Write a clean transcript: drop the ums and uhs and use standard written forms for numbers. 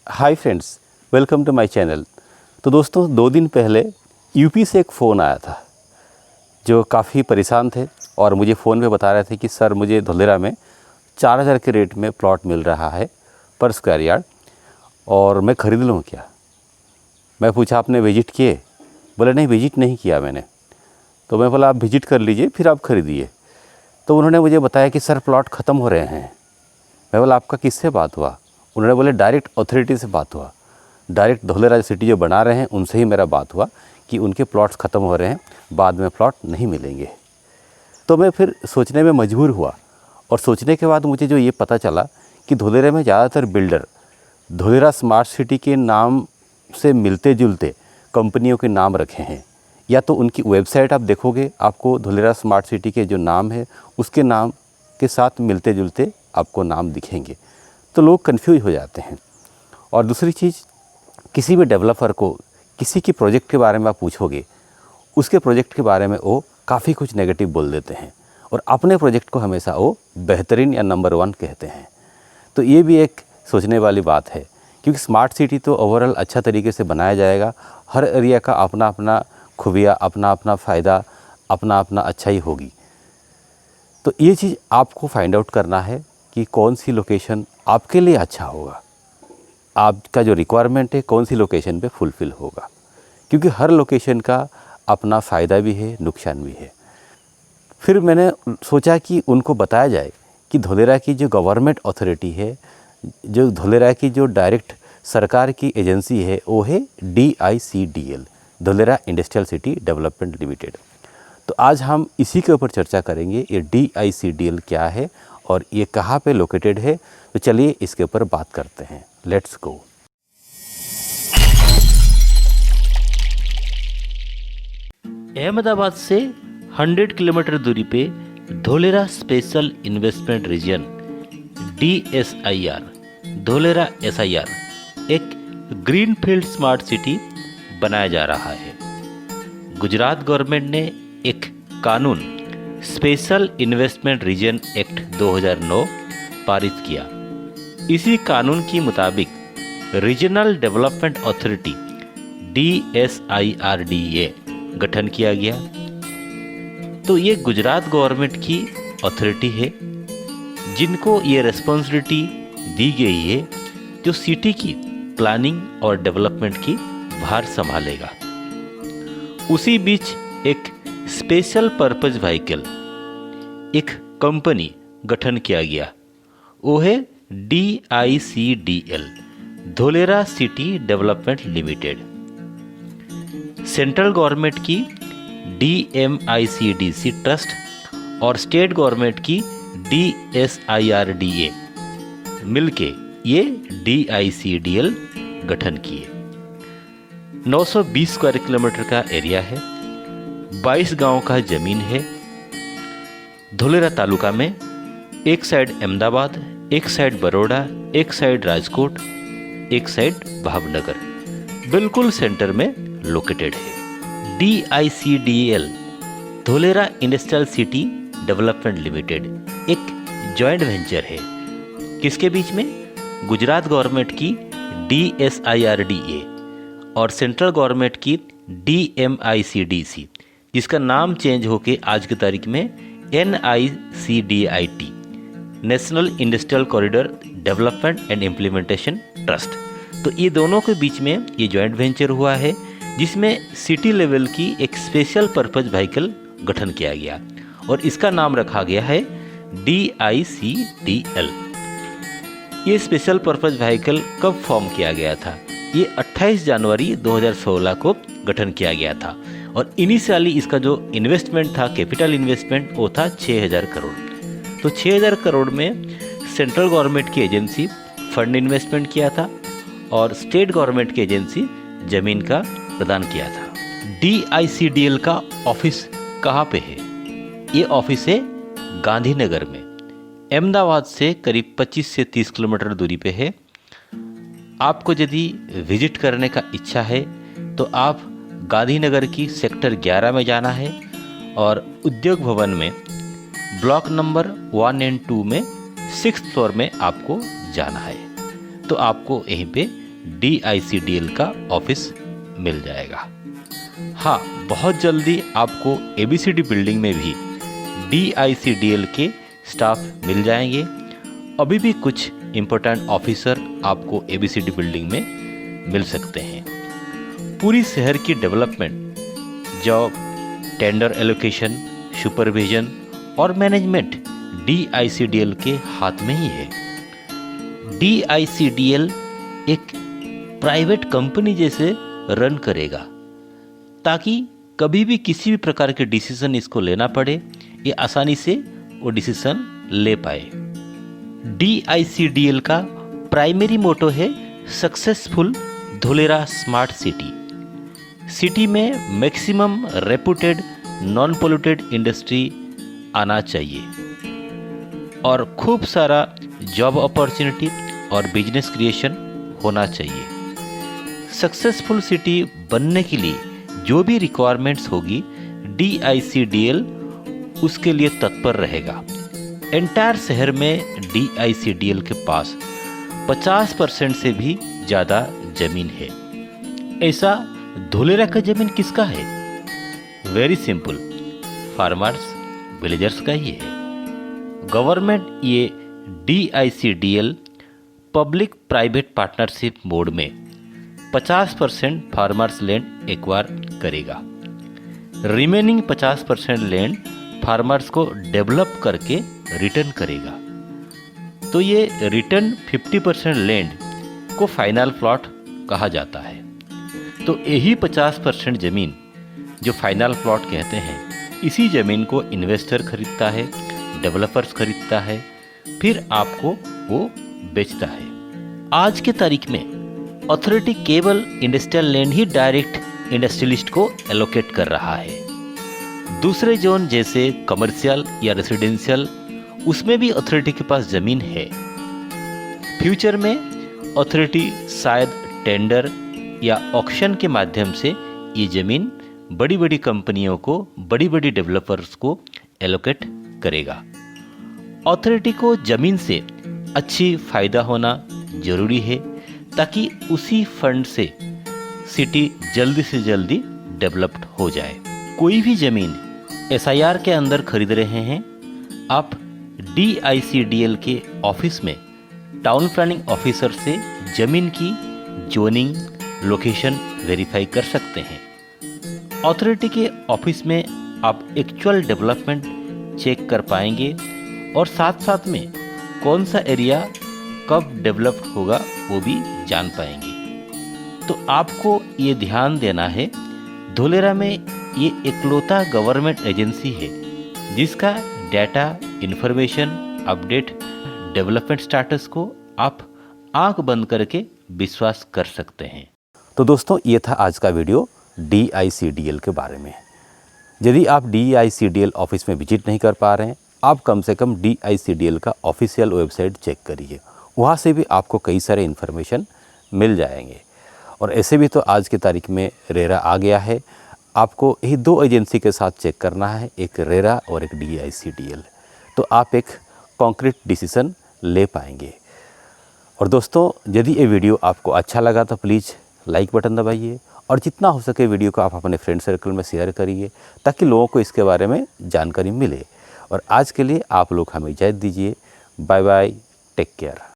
Hi friends, welcome to my channel. तो दोस्तों 2 दिन पहले यूपी से एक फ़ोन आया था जो काफ़ी परेशान थे और मुझे फ़ोन पे बता रहे थे कि सर मुझे धुलेरा में 4000 के रेट में प्लॉट मिल रहा है पर स्क्वायर यार्ड और मैं ख़रीद लूँ क्या। मैं पूछा आपने विजिट किए? बोले नहीं विजिट नहीं किया मैंने। तो मैं बोला आप विजिट कर लीजिए फिर आप ख़रीदिए। तो उन्होंने मुझे बताया कि सर प्लॉट ख़त्म हो रहे हैं। मैं बोला आपका किससे बात हुआ? उन्होंने बोले डायरेक्ट अथॉरिटी से बात हुआ, डायरेक्ट धुलेरा सिटी जो बना रहे हैं उनसे ही मेरा बात हुआ कि उनके प्लॉट्स ख़त्म हो रहे हैं, बाद में प्लॉट नहीं मिलेंगे। तो मैं फिर सोचने में मजबूर हुआ और सोचने के बाद मुझे जो ये पता चला कि धुलेरा में ज़्यादातर बिल्डर धुलेरा स्मार्ट सिटी के नाम से मिलते जुलते कंपनियों के नाम रखे हैं। या तो उनकी वेबसाइट आप देखोगे, आपको धुलेरा स्मार्ट सिटी के जो नाम है उसके नाम के साथ मिलते जुलते आपको नाम दिखेंगे, तो लोग कंफ्यूज हो जाते हैं। और दूसरी चीज़, किसी भी डेवलपर को किसी की प्रोजेक्ट के बारे में आप पूछोगे, उसके प्रोजेक्ट के बारे में वो काफ़ी कुछ नेगेटिव बोल देते हैं और अपने प्रोजेक्ट को हमेशा वो बेहतरीन या नंबर 1 कहते हैं। तो ये भी एक सोचने वाली बात है, क्योंकि स्मार्ट सिटी तो ओवरऑल अच्छा तरीके से बनाया जाएगा। हर एरिया का अपना अपना खूबियाँ, अपना अपना फ़ायदा, अपना अपना अच्छाई होगी। तो ये चीज़ आपको फाइंड आउट करना है कि कौन सी लोकेशन आपके लिए अच्छा होगा, आपका जो रिक्वायरमेंट है कौन सी लोकेशन पे फुलफ़िल होगा, क्योंकि हर लोकेशन का अपना फ़ायदा भी है, नुकसान भी है। फिर मैंने सोचा कि उनको बताया जाए कि धुलेरा की जो गवर्नमेंट अथॉरिटी है, जो धुलेरा की जो डायरेक्ट सरकार की एजेंसी है वो है DICDL, Dholera industrial city development limited. तो आज हम इसी के ऊपर चर्चा करेंगे, ये DICDL क्या है और ये कहाँ पे लोकेटेड है। तो चलिए इसके ऊपर बात करते हैं, लेट्स गो। अहमदाबाद से 100 किलोमीटर दूरी पे Dholera special investment region DSIR, Dholera SIR एक ग्रीनफील्ड स्मार्ट सिटी बनाया जा रहा है। गुजरात गवर्नमेंट ने एक कानून स्पेशल इन्वेस्टमेंट रीजन एक्ट 2009 पारित किया। इसी कानून के मुताबिक रीजनल डेवलपमेंट अथॉरिटी DSIRDA गठन किया गया। तो ये गुजरात गवर्नमेंट की अथॉरिटी है जिनको ये रिस्पॉन्सिबिलिटी दी गई है जो सिटी की प्लानिंग और डेवलपमेंट की भार संभालेगा। उसी बीच एक स्पेशल पर्पज व्हीकल, एक कंपनी गठन किया गया, वो है DICDL, Dholera city development limited. Central government की DMICDC ट्रस्ट और स्टेट गवर्नमेंट की DSIRDA मिलके ये DICDL गठन किए। 920 स्क्वायर किलोमीटर का एरिया है, 22 गांव का जमीन है। धुलेरा तालुका में एक साइड अहमदाबाद, एक साइड बड़ौदा, एक साइड राजकोट, एक साइड भावनगर, बिल्कुल सेंटर में लोकेटेड है। DICDL, Dholera industrial city development limited, एक जॉइंट वेंचर है। किसके बीच में? गुजरात गवर्नमेंट की DSIRDA और सेंट्रल गवर्नमेंट की DMICDC, जिसका नाम चेंज होके आज की तारीख में NICDIT, national industrial corridor development and implementation trust. तो ये दोनों के बीच में ये जॉइंट वेंचर हुआ है जिसमें सिटी लेवल की एक स्पेशल पर्पज व्हीकल गठन किया गया और इसका नाम रखा गया है DICDL। ये स्पेशल पर्पज व्हीकल कब फॉर्म किया गया था? ये 28 जनवरी 2016 को गठन किया गया था और इनिशियली इसका जो इन्वेस्टमेंट था, कैपिटल इन्वेस्टमेंट, वो था 6000 करोड़। तो 6000 करोड़ में सेंट्रल गवर्नमेंट की एजेंसी फंड इन्वेस्टमेंट किया था और स्टेट गवर्नमेंट की एजेंसी ज़मीन का प्रदान किया था। DICDL का ऑफिस कहाँ पे है? ये ऑफिस है गांधीनगर में, अहमदाबाद से करीब 25 से 30 किलोमीटर दूरी पे है। आपको यदि विजिट करने का इच्छा है तो आप गांधीनगर की सेक्टर 11 में जाना है और उद्योग भवन में ब्लॉक नंबर 1 और 2 में 6th फ्लोर में आपको जाना है। तो आपको यहीं पे DICDL का ऑफिस मिल जाएगा। हाँ, बहुत जल्दी आपको ABCD बिल्डिंग में भी DICDL के स्टाफ मिल जाएंगे। अभी भी कुछ इम्पोर्टेंट ऑफिसर आपको ABCD बिल्डिंग में मिल सकते हैं। पूरी शहर की development, job, tender allocation, supervision और मैनेजमेंट DICDL के हाथ में ही है। DICDL एक प्राइवेट कंपनी जैसे रन करेगा, ताकि कभी भी किसी भी प्रकार के डिसीजन इसको लेना पड़े, ये आसानी से वो डिसीजन ले पाए। DICDL का प्राइमरी मोटो है successful Dholera smart city. City में maximum reputed non polluted industry आना चाहिए और खूब सारा जॉब अपॉर्चुनिटी और बिजनेस क्रिएशन होना चाहिए। सक्सेसफुल सिटी बनने के लिए जो भी रिक्वायरमेंट्स होगी, DICDL उसके लिए तत्पर रहेगा। एंटायर शहर में DICDL के पास 50% से भी ज़्यादा ज़मीन है। ऐसा धुलेरा का ज़मीन किसका है? वेरी सिंपल, फार्मर्स, विलेजर्स का ही है। गवर्नमेंट ये DICDL public private partnership mode में 50% फार्मर्स लैंड एक्वायर करेगा। रिमेनिंग 50% लैंड फार्मर्स को डेवलप करके रिटर्न करेगा। तो ये रिटर्न 50% लैंड को फाइनल प्लॉट कहा जाता है। तो यही 50% ज़मीन जो फाइनल प्लॉट कहते हैं, इसी ज़मीन को इन्वेस्टर खरीदता है, डेवलपर्स खरीदता है, फिर आपको वो बेचता है। आज के तारीख में अथॉरिटी केवल इंडस्ट्रियल लैंड ही डायरेक्ट इंडस्ट्रियलिस्ट को एलोकेट कर रहा है। दूसरे जोन जैसे कमर्शियल या रेसिडेंशियल, उसमें भी अथॉरिटी के पास ज़मीन है। फ्यूचर में अथॉरिटी शायद टेंडर या ऑक्शन के माध्यम से ये ज़मीन बड़ी बड़ी कंपनियों को, बड़ी बड़ी डेवलपर्स को एलोकेट करेगा। अथॉरिटी को ज़मीन से अच्छी फ़ायदा होना ज़रूरी है, ताकि उसी फंड से सिटी जल्दी से जल्दी डेवलप्ड हो जाए। कोई भी ज़मीन SIR के अंदर खरीद रहे हैं, आप DICDL के ऑफिस में टाउन प्लानिंग ऑफिसर से ज़मीन की जोनिंग, लोकेशन वेरीफाई कर सकते हैं। अथॉरिटी के ऑफिस में आप एक्चुअल डेवलपमेंट चेक कर पाएंगे और साथ साथ में कौन सा एरिया कब डेवलप्ड होगा वो भी जान पाएंगे। तो आपको ये ध्यान देना है, धुलेरा में ये इकलौता गवर्नमेंट एजेंसी है जिसका data, information, update, development status को आप आंख बंद करके विश्वास कर सकते हैं। तो दोस्तों, ये था आज का वीडियो DICDL के बारे में। यदि आप DICDL ऑफिस में विजिट नहीं कर पा रहे हैं, आप कम से कम DICDL का ऑफिशियल वेबसाइट चेक करिए, वहाँ से भी आपको कई सारे इन्फॉर्मेशन मिल जाएंगे। और ऐसे भी तो आज की तारीख में रेरा आ गया है, आपको यही 2 एजेंसी के साथ चेक करना है, एक रेरा और एक DICDL, तो आप एक कॉन्क्रीट डिसीजन ले पाएंगे। और दोस्तों, यदि ये वीडियो आपको अच्छा लगा तो प्लीज़ लाइक बटन दबाइए और जितना हो सके वीडियो को आप अपने फ्रेंड सर्कल में शेयर करिए, ताकि लोगों को इसके बारे में जानकारी मिले। और आज के लिए आप लोग हमें इजाज़त दीजिए। Bye bye, take care.